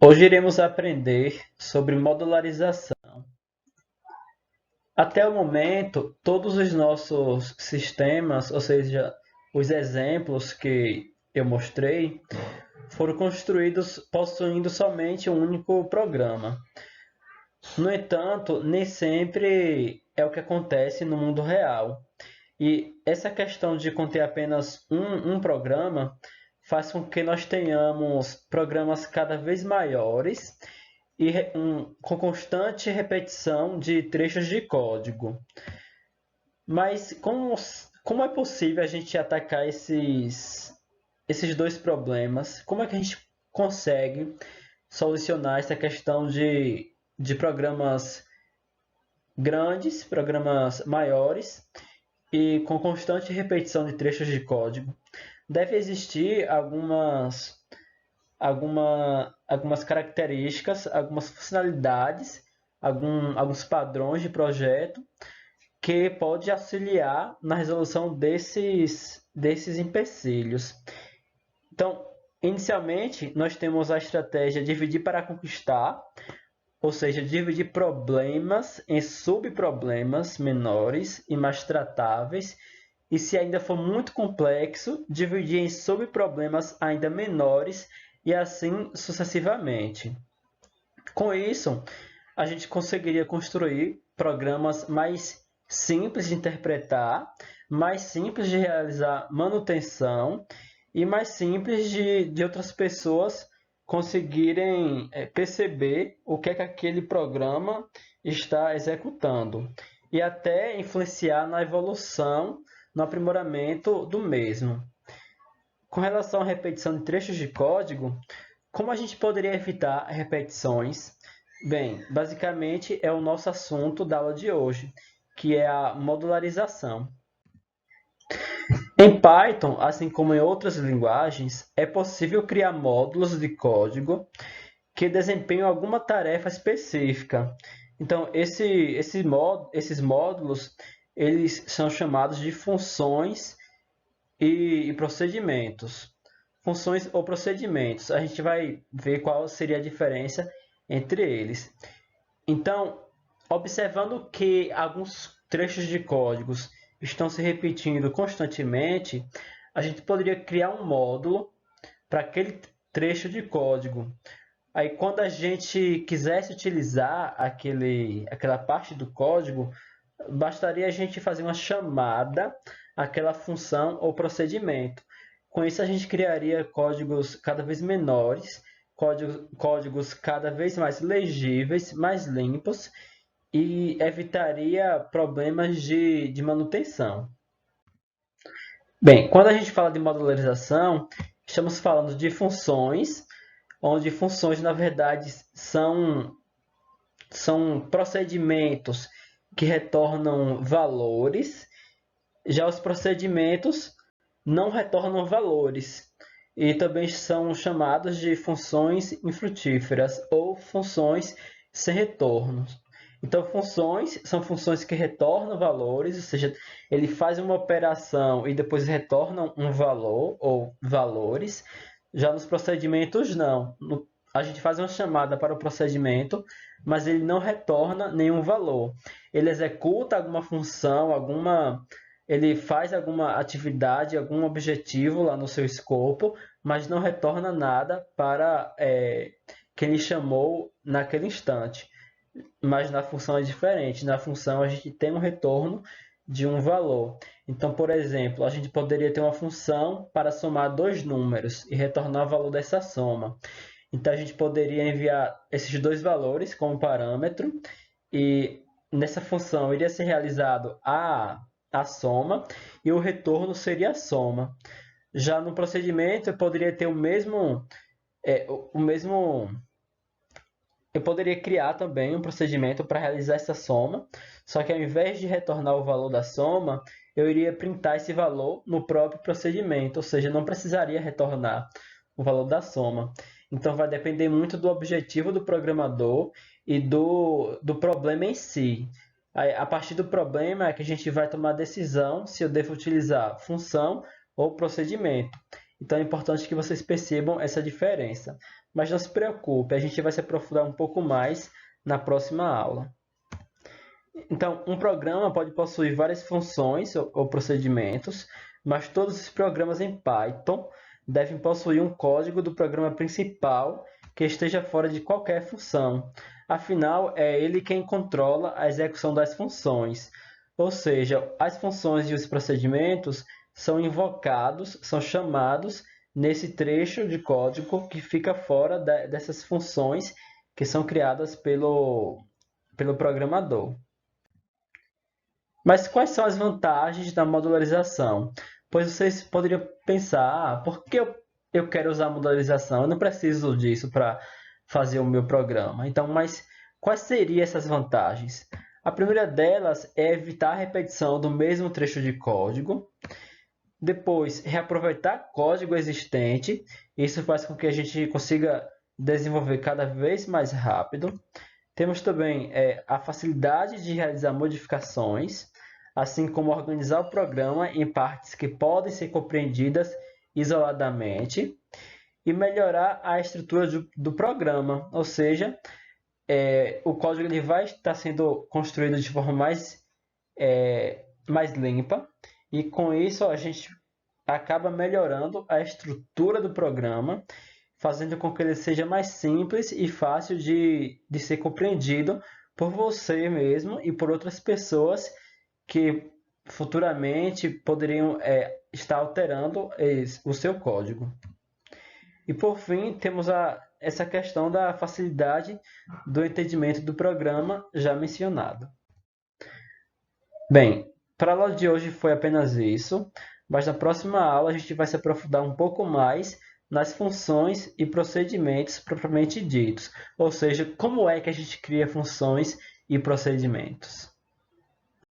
Hoje iremos aprender sobre modularização. Até o momento, todos os nossos sistemas, ou seja, os exemplos que eu mostrei, foram construídos possuindo somente um único programa. No entanto, nem sempre é o que acontece no mundo real. E essa questão de conter apenas um programa faz com que nós tenhamos programas cada vez maiores e com constante repetição de trechos de código. Mas como é possível a gente atacar esses dois problemas? Como é que a gente consegue solucionar essa questão de programas grandes, programas maiores e com constante repetição de trechos de código? Deve existir algumas características, algumas funcionalidades, alguns padrões de projeto que pode auxiliar na resolução desses empecilhos. Então, inicialmente, nós temos a estratégia dividir para conquistar, ou seja, dividir problemas em subproblemas menores e mais tratáveis, e se ainda for muito complexo, dividir em subproblemas ainda menores e assim sucessivamente. Com isso, a gente conseguiria construir programas mais simples de interpretar, mais simples de realizar manutenção e mais simples de outras pessoas conseguirem perceber o que é que aquele programa está executando e até influenciar na evolução, no aprimoramento do mesmo. Com relação à repetição de trechos de código, como a gente poderia evitar repetições? Bem, basicamente é o nosso assunto da aula de hoje, que é a modularização. Em Python, assim como em outras linguagens, é possível criar módulos de código que desempenham alguma tarefa específica. Então, esses módulos eles são chamados de funções e procedimentos. Funções ou procedimentos. A gente vai ver qual seria a diferença entre eles. Então, observando que alguns trechos de códigos estão se repetindo constantemente, a gente poderia criar um módulo para aquele trecho de código. Aí, quando a gente quisesse utilizar aquela parte do código, bastaria a gente fazer uma chamada àquela função ou procedimento. Com isso, a gente criaria códigos cada vez menores, códigos cada vez mais legíveis, mais limpos e evitaria problemas de manutenção. Bem, quando a gente fala de modularização, estamos falando de funções, onde funções, na verdade, são procedimentos que retornam valores, já os procedimentos não retornam valores e também são chamados de funções infrutíferas ou funções sem retorno. Então, funções são funções que retornam valores, ou seja, ele faz uma operação e depois retorna um valor ou valores. Já nos procedimentos, não. A gente faz uma chamada para o procedimento, mas ele não retorna nenhum valor. Ele executa alguma função, ele faz alguma atividade, algum objetivo lá no seu escopo, mas não retorna nada para quem ele chamou naquele instante. Mas na função é diferente. Na função a gente tem um retorno de um valor. Então, por exemplo, a gente poderia ter uma função para somar dois números e retornar o valor dessa soma. Então, a gente poderia enviar esses dois valores como parâmetro e nessa função iria ser realizado a soma e o retorno seria a soma. Já no procedimento, eu poderia ter o mesmo eu poderia criar também um procedimento para realizar essa soma, só que ao invés de retornar o valor da soma, eu iria printar esse valor no próprio procedimento, ou seja, não precisaria retornar o valor da soma. Então vai depender muito do objetivo do programador e do problema em si. A partir do problema é que a gente vai tomar a decisão se eu devo utilizar função ou procedimento. Então é importante que vocês percebam essa diferença. Mas não se preocupe, a gente vai se aprofundar um pouco mais na próxima aula. Então, um programa pode possuir várias funções ou procedimentos, mas todos os programas em Python devem possuir um código do programa principal que esteja fora de qualquer função. Afinal, é ele quem controla a execução das funções. Ou seja, as funções e os procedimentos são invocados, são chamados nesse trecho de código que fica fora dessas funções que são criadas pelo programador. Mas quais são as vantagens da modularização? Pois vocês poderiam pensar, por que eu quero usar a modularização? Eu não preciso disso para fazer o meu programa. Então, mas quais seriam essas vantagens? A primeira delas é evitar a repetição do mesmo trecho de código. Depois, reaproveitar código existente. Isso faz com que a gente consiga desenvolver cada vez mais rápido. Temos também a facilidade de realizar modificações, assim como organizar o programa em partes que podem ser compreendidas isoladamente e melhorar a estrutura do programa, ou seja, o código ele vai estar sendo construído de forma mais limpa e com isso a gente acaba melhorando a estrutura do programa, fazendo com que ele seja mais simples e fácil de ser compreendido por você mesmo e por outras pessoas que futuramente poderiam estar alterando o seu código. E por fim, temos essa questão da facilidade do entendimento do programa já mencionado. Bem, para a aula de hoje foi apenas isso, mas na próxima aula a gente vai se aprofundar um pouco mais nas funções e procedimentos propriamente ditos, ou seja, como é que a gente cria funções e procedimentos.